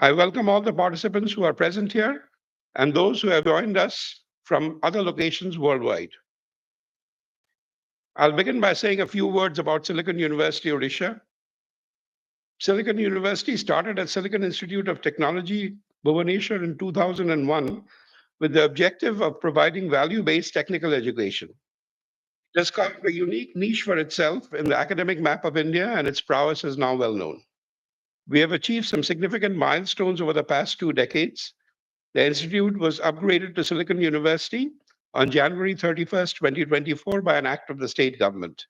I welcome all the participants who are present here and those who have joined us from other locations worldwide. I'll begin by saying a few words about Silicon University, Odisha. Silicon University started as Silicon Institute of Technology, Bhubaneswar in 2001 with the objective of providing value-based technical education. It has carved a unique niche for itself in the academic map of India, and its prowess is now well known. We have achieved some significant milestones over the past 2 decades. The institute was upgraded to Silicon University on January 31st, 2024, by an act of the state government.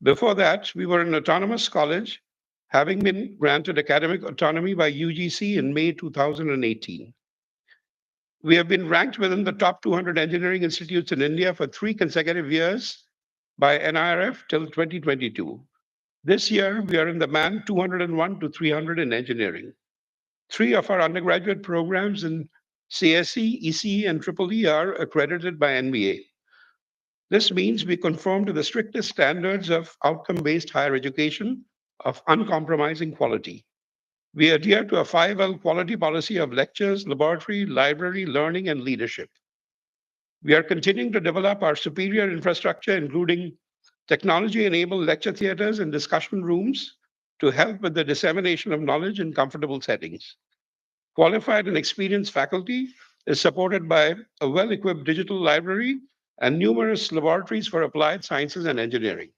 Before that, we were an autonomous college, having been granted academic autonomy by UGC in May 2018. We have been ranked within the top 200 engineering institutes in India for 3 consecutive years by NIRF till 2022. This year, we are in the band 201 to 300 in engineering. Three of our undergraduate programs in CSE, ECE, and EEE are accredited by NBA. This means we conform to the strictest standards of outcome based higher education of uncompromising quality. We adhere to a 5L quality policy of lectures, laboratory, library, learning, and leadership. We are continuing to develop our superior infrastructure, including technology enabled lecture theaters and discussion rooms to help with the dissemination of knowledge in comfortable settings. Qualified and experienced faculty is supported by a well equipped digital library and numerous laboratories for applied sciences and engineering.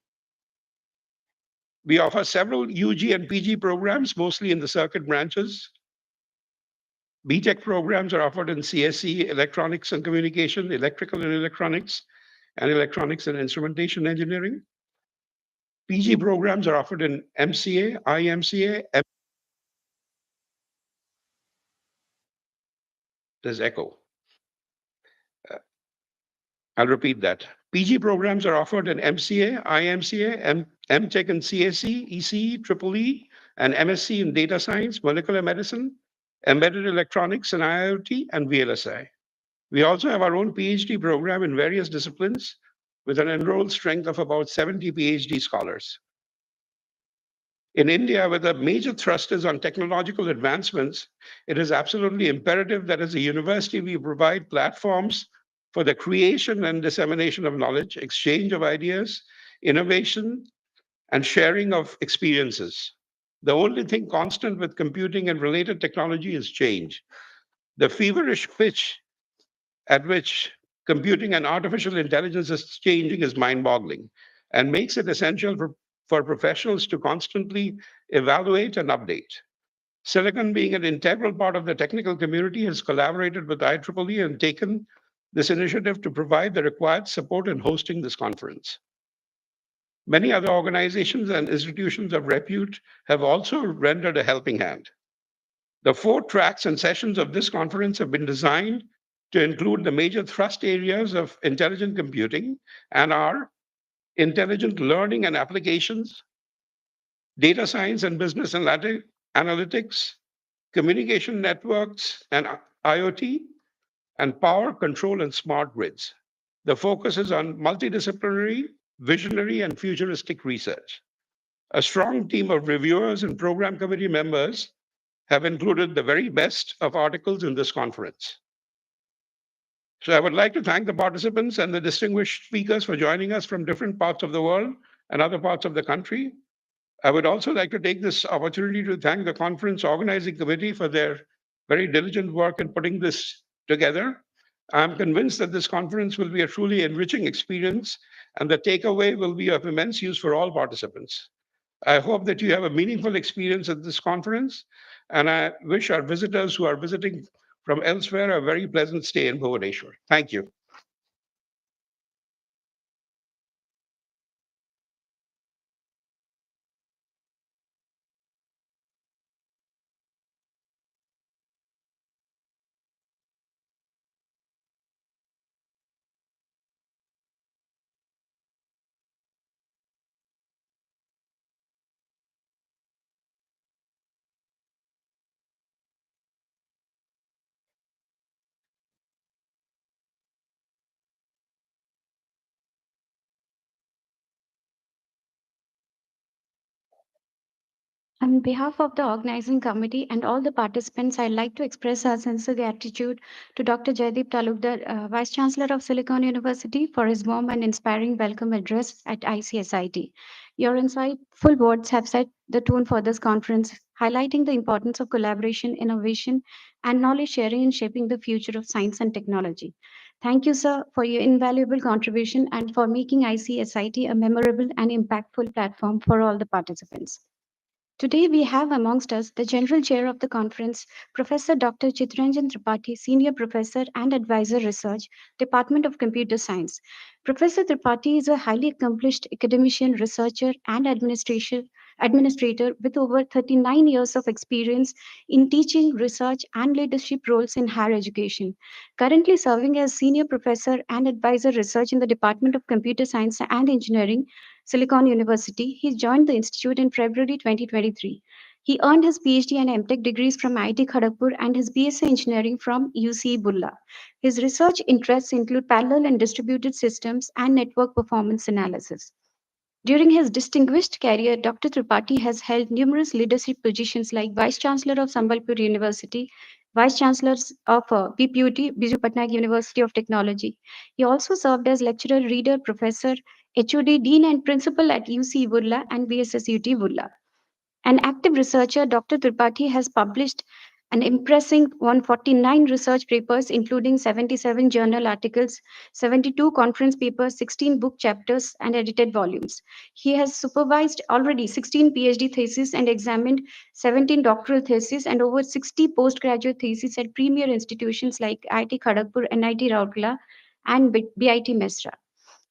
We offer several UG and PG programs, mostly in the circuit branches. BTech programs are offered in CSE, electronics and communication, electrical and electronics and instrumentation engineering. PG programs are offered in MCA, IMCA, there's echo. I'll repeat that. PG programs are offered in MCA, IMCA, MTech in CSE, ECE, EEE, and MSc in data science, molecular medicine, embedded electronics and IoT, and VLSI. We also have our own PhD program in various disciplines with an enrolled strength of about 70 PhD scholars. In India, where the major thrust is on technological advancements, it is absolutely imperative that as a university, we provide platforms for the creation and dissemination of knowledge, exchange of ideas, innovation, and sharing of experiences. The only thing constant with computing and related technology is change. The feverish pitch at which computing and artificial intelligence is changing is mind boggling and makes it essential for professionals to constantly evaluate and update. Silicon, being an integral part of the technical community, has collaborated with IEEE and taken this initiative to provide the required support in hosting this conference. Many other organizations and institutions of repute have also rendered a helping hand. The 4 tracks and sessions of this conference have been designed to include the major thrust areas of intelligent computing and are intelligent learning and applications, data science and business analytics, communication networks and IoT, and power, control, and smart grids. The focus is on multidisciplinary, visionary, and futuristic research. A strong team of reviewers and program committee members have included the very best of articles in this conference. So I would like to thank the participants and the distinguished speakers for joining us from different parts of the world and other parts of the country. I would also like to take this opportunity to thank the conference organizing committee for their very diligent work in putting this together. I'm convinced that this conference will be a truly enriching experience and the takeaway will be of immense use for all participants. I hope that you have a meaningful experience at this conference, and I wish our visitors who are visiting from elsewhere a very pleasant stay in Bhubaneswar. Thank you. On behalf of the organizing committee and all the participants, I'd like to express our sincere gratitude to Dr. Jaideep Talukdar, Vice Chancellor of Silicon University, for his warm and inspiring welcome address at ICSIT. Your insightful words have set the tone for this conference, highlighting the importance of collaboration, innovation, and knowledge sharing in shaping the future of science and technology. Thank you, sir, for your invaluable contribution and for making ICSIT a memorable and impactful platform for all the participants. Today, we have amongst us the General Chair of the conference, Professor Dr. Chitranjan Tripathi, Senior Professor and Advisor Research, Department of Computer Science. Professor Tripathi is a highly accomplished academician, researcher, and administrator with over 39 years of experience in teaching, research, and leadership roles in higher education. Currently serving as Senior Professor and Advisor Research in the Department of Computer Science and Engineering, Silicon University. He joined the institute in February 2023. He earned his PhD and MTech degrees from IIT Kharagpur and his BSc Engineering from UC Bulla. His research interests include parallel and distributed systems and network performance analysis. During his distinguished career, Dr. Tripathi has held numerous leadership positions like Vice Chancellor of Sambalpur University, Vice Chancellor of BPUT, Biju Patnaik University of Technology. He also served as lecturer, reader, professor, HOD, Dean, and Principal at UC Burla and BSSUT Burla. An active researcher, Dr. Tripathi has published an impressive 149 research papers, including 77 journal articles, 72 conference papers, 16 book chapters, and edited volumes. He has supervised already 16 PhD theses and examined 17 doctoral theses and over 60 postgraduate theses at premier institutions like IIT Kharagpur, NIT Rourkela, and BIT Mesra.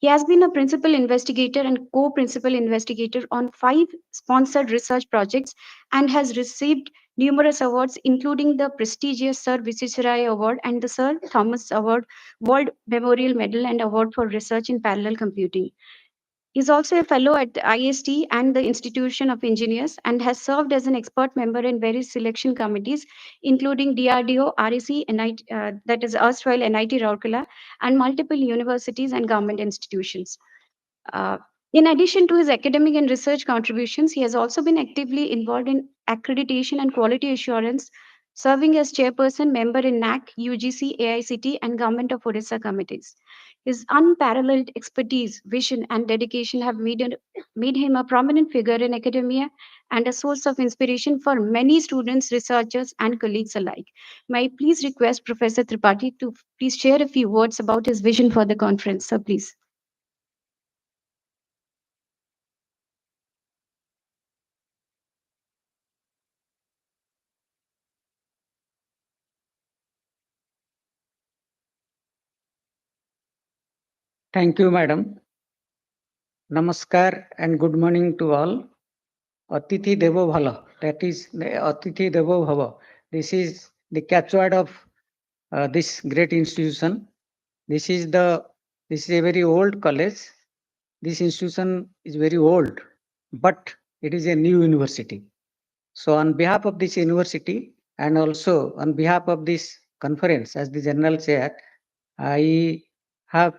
He has been a principal investigator and co principal investigator on 5 sponsored research projects and has received numerous awards, including the prestigious Sir Visvesvaraya Award and the Sir Thomas Award, World Memorial Medal, and Award for Research in Parallel Computing. He is also a fellow at the IST and the Institution of Engineers and has served as an expert member in various selection committees, including DRDO, REC, that is erstwhile NIT Rourkela, and multiple universities and government institutions. Uh, in addition to his academic and research contributions, he has also been actively involved in accreditation and quality assurance, serving as chairperson member in NAC, UGC, AICT, and Government of Odisha committees. His unparalleled expertise, vision, and dedication have made him a prominent figure in academia and a source of inspiration for many students, researchers, and colleagues alike. May I please request Professor Tripathi to please share a few words about his vision for the conference, sir, please. Thank you, madam. Namaskar and good morning to all. Atithi Devo Bhala, that is the Atithi Devo Bhava. This is the catchword of this great institution. This is a very old college. This institution is very old, but it is a new university. So, on behalf of this university and also on behalf of this conference, as the general chair, I have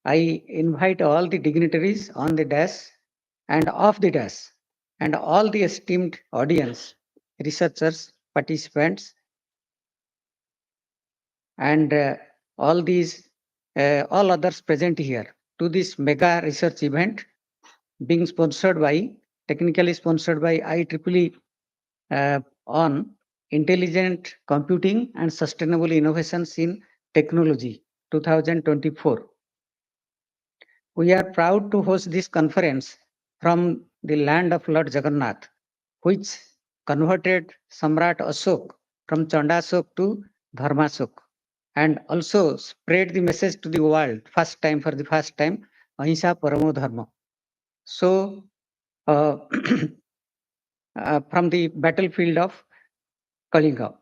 I invite all the dignitaries on the dash and off the dash and all the esteemed audience, researchers, participants, and all others present here to this mega research event being technically sponsored by IEEE on intelligent computing and sustainable innovations in technology 2024. We are proud to host this conference from the land of Lord Jagannath, which converted Samrat Ashok from Chandasok to Dharmasok and also spread the message to the world for the first time, Ahimsa Paramo Dharma. So, from the battlefield of Kalinga.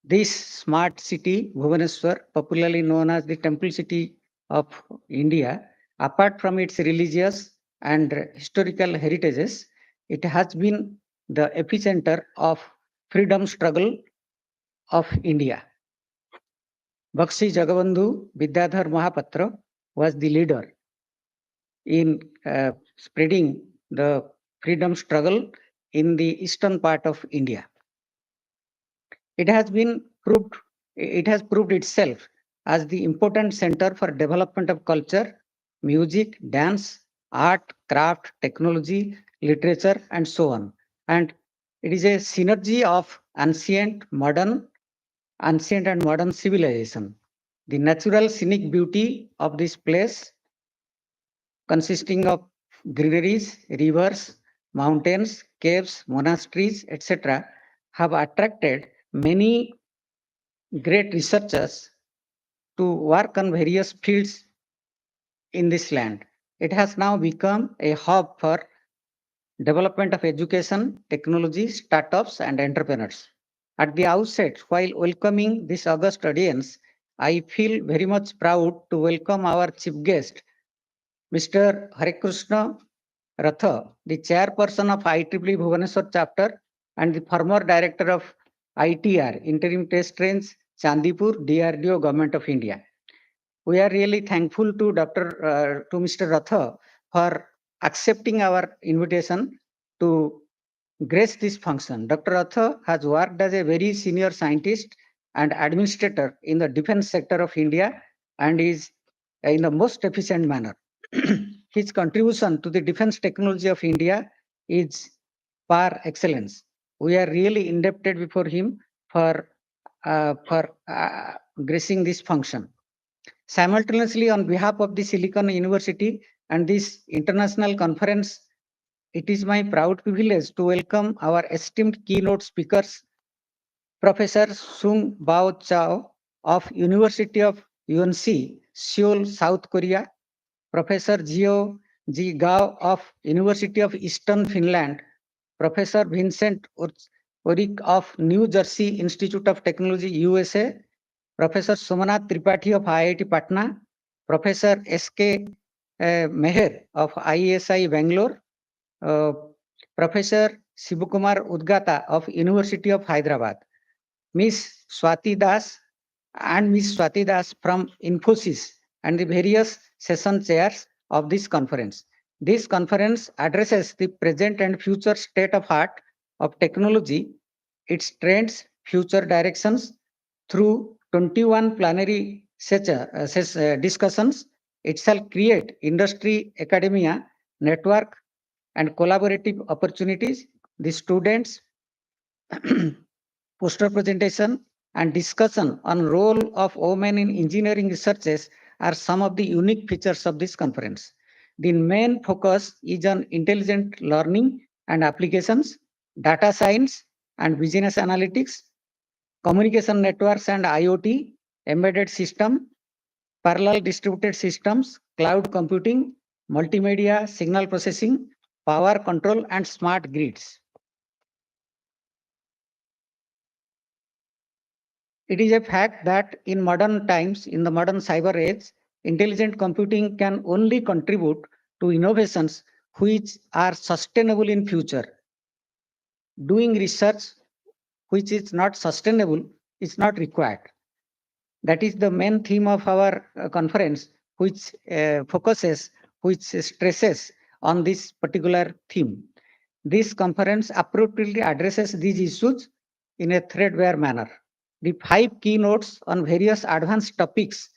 This smart city, Bhubaneswar, popularly known as the temple city of India, apart from its religious and historical heritages, it has been the epicenter of freedom struggle of India. Bakshi Jagabandhu Vidyadhar Mahapatra was the leader in spreading the freedom struggle in the eastern part of India. It has proved itself as the important center for development of culture, music, dance, art, craft, technology, literature, and so on. And it is a synergy of ancient and modern civilization. The natural scenic beauty of this place, consisting of greeneries, rivers, mountains, caves, monasteries, etc., have attracted many great researchers to work on various fields in this land. It has now become a hub for development of education, technology, startups, and entrepreneurs. At the outset, while welcoming this august audience, I feel very much proud to welcome our chief guest, Mr. Hare Krishna Ratha, the chairperson of IEEE Bhubaneswar chapter and the former director of ITR, Interim Test Range, Chandipur, DRDO, Government of India. We are really thankful to to Mr. Ratha for accepting our invitation to grace this function. Dr. Ratha has worked as a very senior scientist and administrator in the defense sector of India and is in the most efficient manner. His contribution to the defense technology of India is par excellence. We are really indebted before him for gracing this function. Simultaneously, on behalf of the Silicon University and this international conference, it is my proud privilege to welcome our esteemed keynote speakers, Professor Sung Bao Chao of University of UNC, Seoul, South Korea, Professor Gio G. Gao of University of Eastern Finland, Professor Vincent Orik of New Jersey Institute of Technology, USA, Professor Somanath Tripathi of IIT Patna, Professor S.K. Meher of ISI Bangalore, uh, Professor Shivakumar Udgata of University of Hyderabad, Miss Swati Das and Miss Swati Das from Infosys and the various session chairs of this conference. This conference addresses the present and future state of art of technology, its trends, future directions through 21 plenary discussions. It shall create industry, academia, network, and collaborative opportunities. The students poster presentation and discussion on role of women in engineering researches are some of the unique features of this conference. The main focus is on intelligent learning and applications, data science and business analytics, communication networks and IoT, embedded system, parallel distributed systems, cloud computing, multimedia, signal processing, power control, and smart grids. It is a fact that in modern times, in the modern cyber age, intelligent computing can only contribute to innovations which are sustainable in future. Doing research which is not sustainable is not required. That is the main theme of our conference, which which stresses on this particular theme. This conference appropriately addresses these issues in a threadbare manner. The 5 keynotes on various advanced topics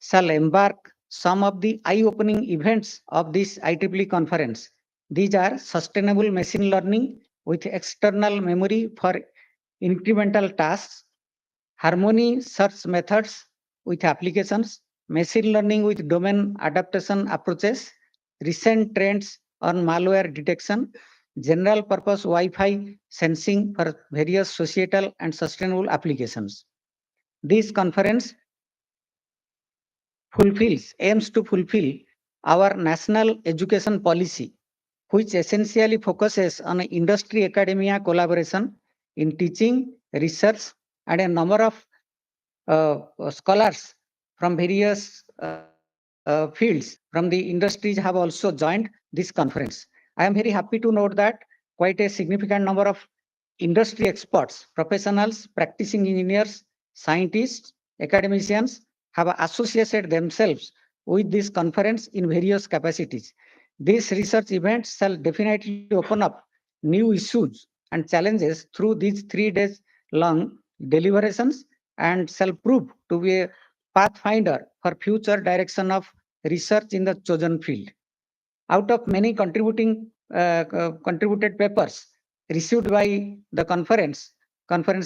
shall embark some of the eye-opening events of this IEEE conference. These are sustainable machine learning with external memory for incremental tasks, harmony search methods with applications, machine learning with domain adaptation approaches, recent trends on malware detection, general purpose Wi-Fi sensing for various societal and sustainable applications. This conference aims to fulfill our national education policy, which essentially focuses on industry academia collaboration in teaching, research, and a number of scholars from various fields from the industries have also joined this conference. I am very happy to note that quite a significant number of industry experts, professionals, practicing engineers, scientists, academicians have associated themselves with this conference in various capacities. These research events shall definitely open up new issues and challenges through these 3 days long deliberations and shall prove to be a pathfinder for future direction of research in the chosen field. Out of many contributed papers received by the conference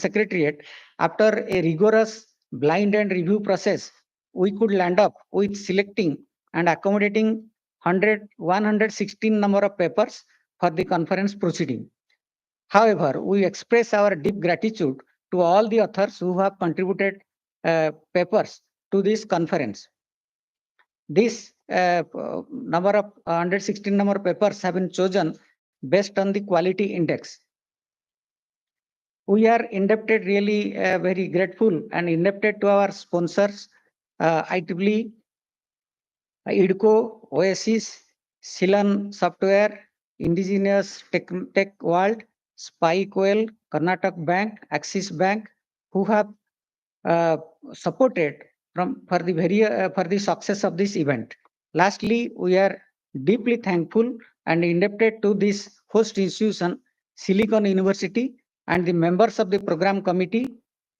secretariat, after a rigorous blind and review process, we could land up with selecting and accommodating 116 number of papers for the conference proceeding. However, we express our deep gratitude to all the authors who have contributed papers to this conference. This number of 116 number of papers have been chosen based on the quality index. We are indebted, really very grateful and indebted to our sponsors, IEEE, IDCO, Oasis, Silan Software, Indigenous Tech World, Spikeoil, Karnataka Bank, Axis Bank, who have uh, supported for the success of this event. Lastly, we are deeply thankful and indebted to this host institution, Silicon University, and the members of the program committee,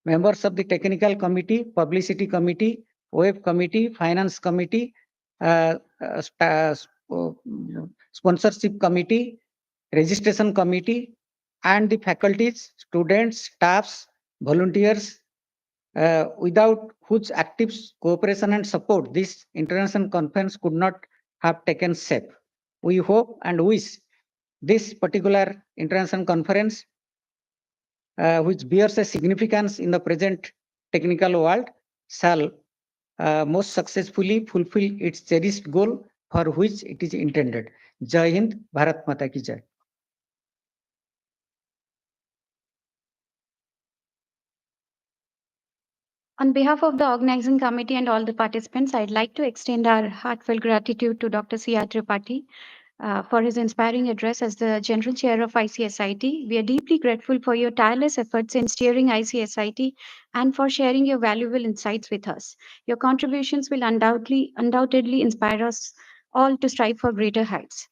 members of the technical committee, publicity committee, web committee, finance committee, uh, uh, sta- uh, sponsorship committee, registration committee, and the faculties, students, staffs, volunteers, without whose active cooperation and support, this international conference could not have taken shape. We hope and wish this particular international conference, which bears a significance in the present technical world, shall most successfully fulfill its cherished goal for which it is intended. Jai Hind, Bharat Mata Ki Jai. On behalf of the organizing committee and all the participants, I'd like to extend our heartfelt gratitude to Dr. C.R. Tripathi for his inspiring address as the General Chair of ICSIT. We are deeply grateful for your tireless efforts in steering ICSIT and for sharing your valuable insights with us. Your contributions will undoubtedly inspire us all to strive for greater heights.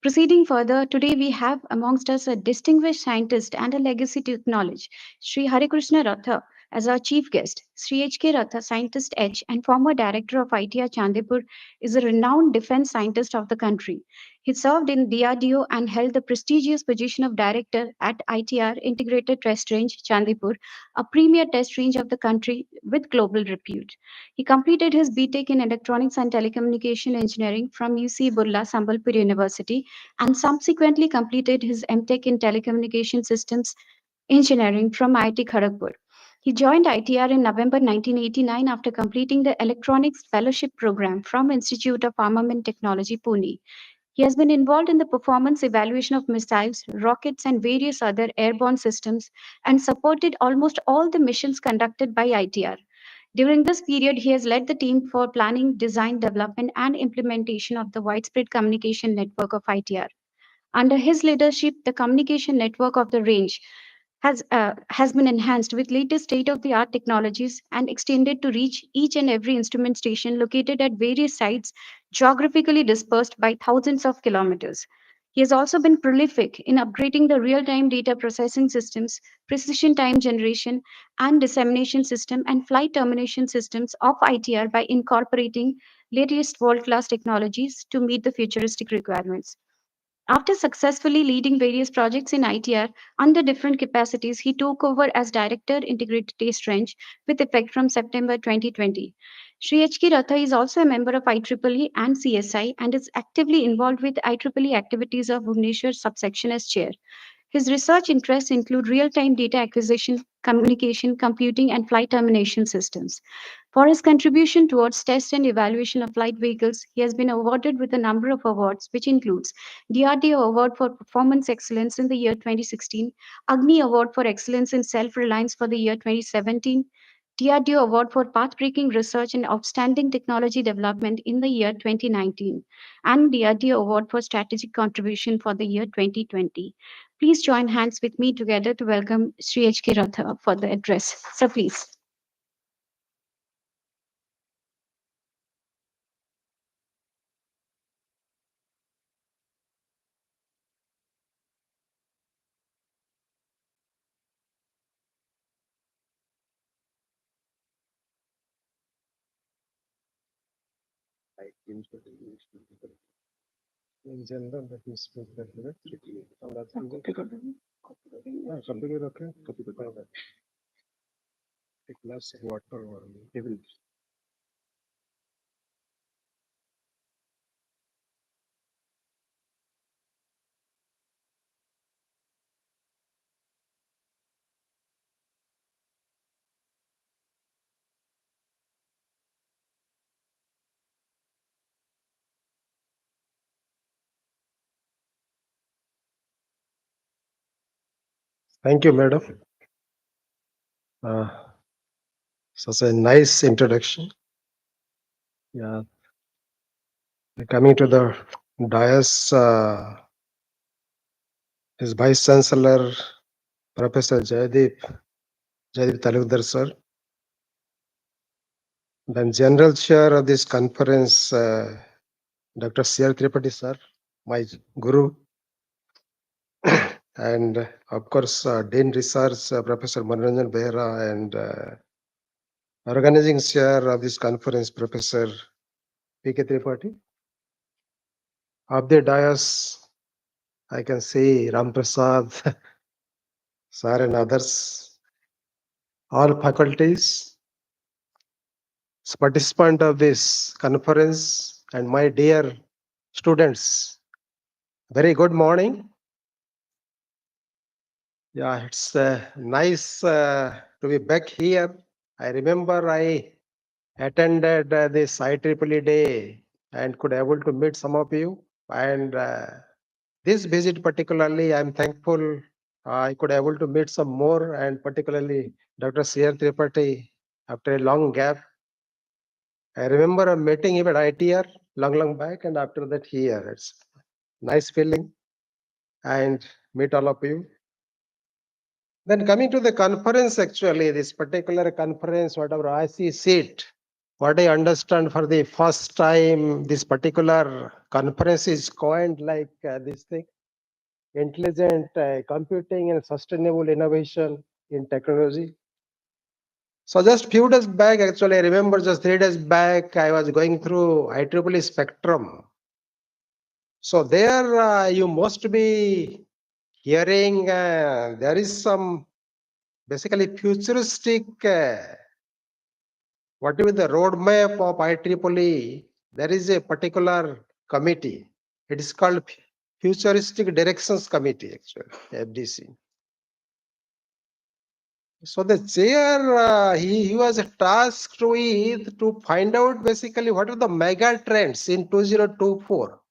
Proceeding further, today we have amongst us a distinguished scientist and a legacy to acknowledge, Shri Hare Krishna Ratha, as our chief guest. Sri H.K. Ratha, Scientist H and former director of ITR Chandipur, is a renowned defense scientist of the country. He served in DRDO and held the prestigious position of director at ITR Integrated Test Range, Chandipur, a premier test range of the country with global repute. He completed his BTech in Electronics and Telecommunication Engineering from UC Burla Sambalpur University and subsequently completed his MTech in Telecommunication Systems Engineering from IIT Kharagpur. He joined ITR in November 1989 after completing the Electronics Fellowship Program from Institute of Armament Technology, Pune. He has been involved in the performance evaluation of missiles, rockets, and various other airborne systems and supported almost all the missions conducted by ITR. During this period, he has led the team for planning, design, development, and implementation of the widespread communication network of ITR. Under his leadership, the communication network of the range has been enhanced with latest state-of-the-art technologies and extended to reach each and every instrument station located at various sites geographically dispersed by thousands of kilometers. He has also been prolific in upgrading the real-time data processing systems, precision time generation and dissemination system, and flight termination systems of ITR by incorporating latest world-class technologies to meet the futuristic requirements. After successfully leading various projects in ITR under different capacities, he took over as Director Integrated Test Range with effect from September 2020. Shri H.K. Ratha is also a member of IEEE and CSI and is actively involved with IEEE activities of Bhubaneswar Subsection as Chair. His research interests include real-time data acquisition, communication, computing, and flight termination systems. For his contribution towards test and evaluation of flight vehicles, he has been awarded with a number of awards, which includes DRDO Award for Performance Excellence in the year 2016, Agni Award for Excellence in Self-Reliance for the year 2017, DRDO Award for Path-Breaking Research and Outstanding Technology Development in the year 2019, and DRDO Award for Strategic Contribution for the year 2020. Please join hands with me together to welcome Sri H.K. Ratha for the address. So please. In general, that is speak that configure okay, copy the a glass of water or even thank you, madam. Such a nice introduction. Yeah, coming to the dais, his Vice Chancellor, Professor Jaydeep Talukdar, sir. Then General Chair of this conference, Dr. C.R. Tripathi, sir, my guru. And of course, Dean Research, Professor Manoranjan Behra, and organizing chair of this conference, Professor P.K. Tripathi. Of the dais, I can see Ram Prasad, sir, and others, all faculties, participant of this conference, and my dear students. Very good morning. Yeah, it's nice to be back here. I remember I attended this IEEE day and could able to meet some of you. And this visit particularly, I'm thankful I could able to meet some more, and particularly Dr. C.R. Tripathi after a long gap. I remember a meeting him at ITR long back, and after that here. It's nice feeling and meet all of you. Then coming to the conference, actually, this particular conference, whatever I see it, what I understand for the first time, this particular conference is coined like this thing, intelligent computing and sustainable innovation in technology. So just few days back, actually, I remember just 3 days back, I was going through IEEE Spectrum. So there you must be hearing there is some basically futuristic, whatever the roadmap of IEEE, there is a particular committee. It is called Futuristic Directions Committee, actually, FDC. So the chair, he was tasked with to find out basically what are the mega trends in 2024.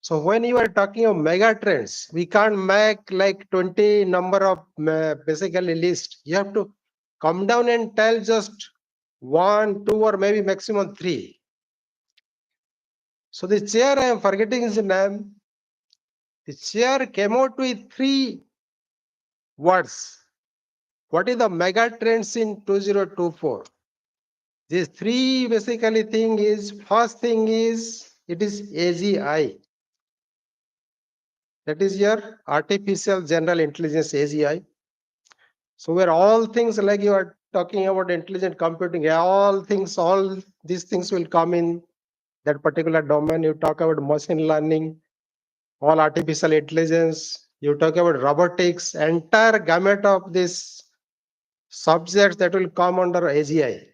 So when you are talking of mega trends, we can't make like 20 number of basically list. You have to come down and tell just 1, 2, or maybe maximum 3. So the chair, I am forgetting his name. The chair came out with 3 words. What is the mega trends in 2024? These 3 basically thing is, first thing is, it is AGI. That is your artificial general intelligence, AGI. So where all things like you are talking about intelligent computing, all these things will come in that particular domain. You talk about machine learning, all artificial intelligence, you talk about robotics, entire gamut of these subjects that will come under AGI.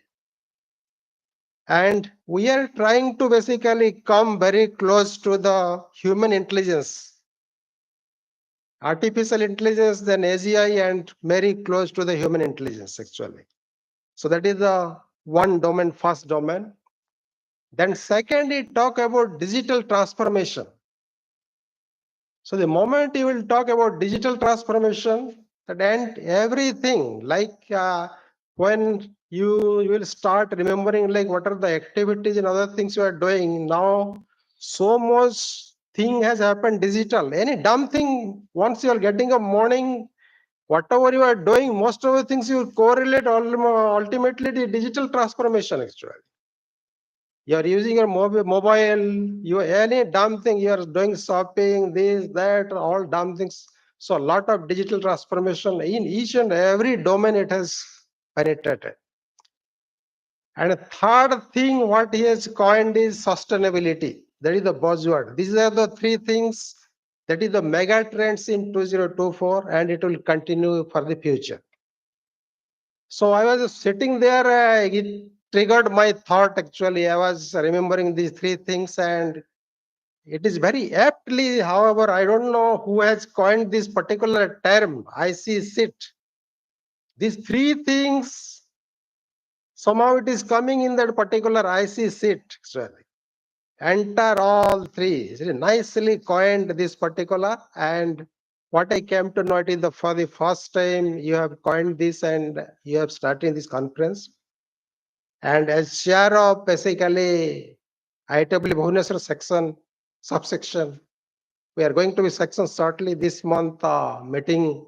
And we are trying to basically come very close to the human intelligence. Artificial intelligence, then AGI, and very close to the human intelligence, actually. So that is the one domain, first domain. Then second, we talk about digital transformation. So the moment you will talk about digital transformation, then everything like when you will start remembering like what are the activities and other things you are doing now, so much thing has happened digital. Any dumb thing, once you are getting a morning, whatever you are doing, most of the things you correlate ultimately the digital transformation, actually. You are using your mobile, you any dumb thing, you are doing shopping, this, that, all dumb things. So a lot of digital transformation in each and every domain it has penetrated. And a third thing, what he has coined is sustainability. That is the buzzword. These are the three things that is the mega trends in 2024, and it will continue for the future. So I was sitting there, it triggered my thought actually. I was remembering these three things, and it is very aptly, however, I don't know who has coined this particular term, I see sit. These three things, somehow it is coming in that particular I see sit actually. Enter all three. It's nicely coined this particular, and what I came to know it is for the first time you have coined this and you have started this conference. And as chair of basically IEEE Bhubaneswar section, subsection, we are going to be section shortly this month. Meeting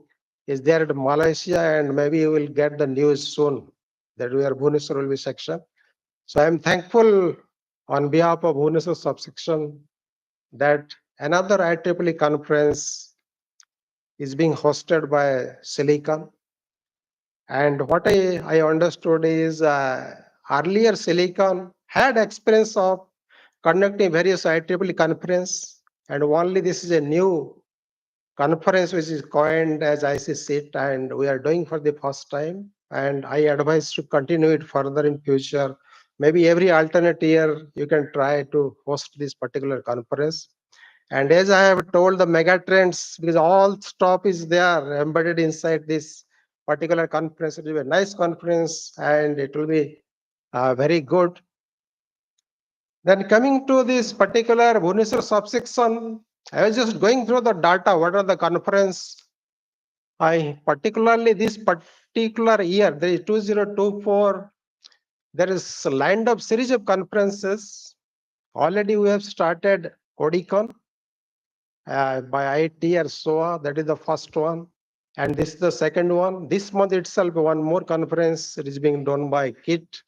is there at Malaysia, and maybe you will get the news soon that we are Bhubaneswar will be section. So I am thankful on behalf of Bhubaneswar subsection that another IEEE conference is being hosted by Silicon. And what I understood is earlier Silicon had experience of conducting various IEEE conference, and only this is a new conference which is coined as ICCIT, and we are doing for the first time. And I advise to continue it further in future. Maybe every alternate year you can try to host this particular conference. And as I have told the mega trends, because all stuff is there embedded inside this particular conference, it will be a nice conference and it will be very good. Then coming to this particular Bhubaneswar subsection, I was just going through the data, what are the conference. I particularly this particular year, there is 2024, there is lined up series of conferences. Already we have started Odicon by IIT or SOA, that is the first one. And this is the second one. This month itself, one more conference is being done by KIT.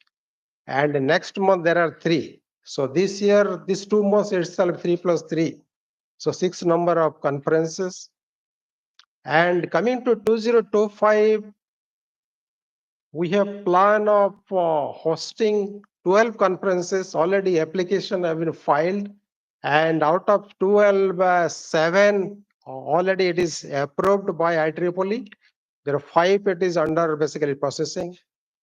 And next month there are three. So this year, this 2 months itself, 3 plus 3. So 6 number of conferences. And coming to 2025, we have plan of hosting 12 conferences. Already application have been filed. And out of 12, 7 already it is approved by IEEE. There are 5 it is under basically processing.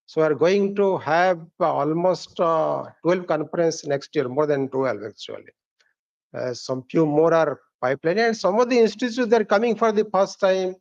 So we are going to have almost 12 conference next year, more than 12 actually. Some few more are pipeline, and some of the institutes they are coming for the first time.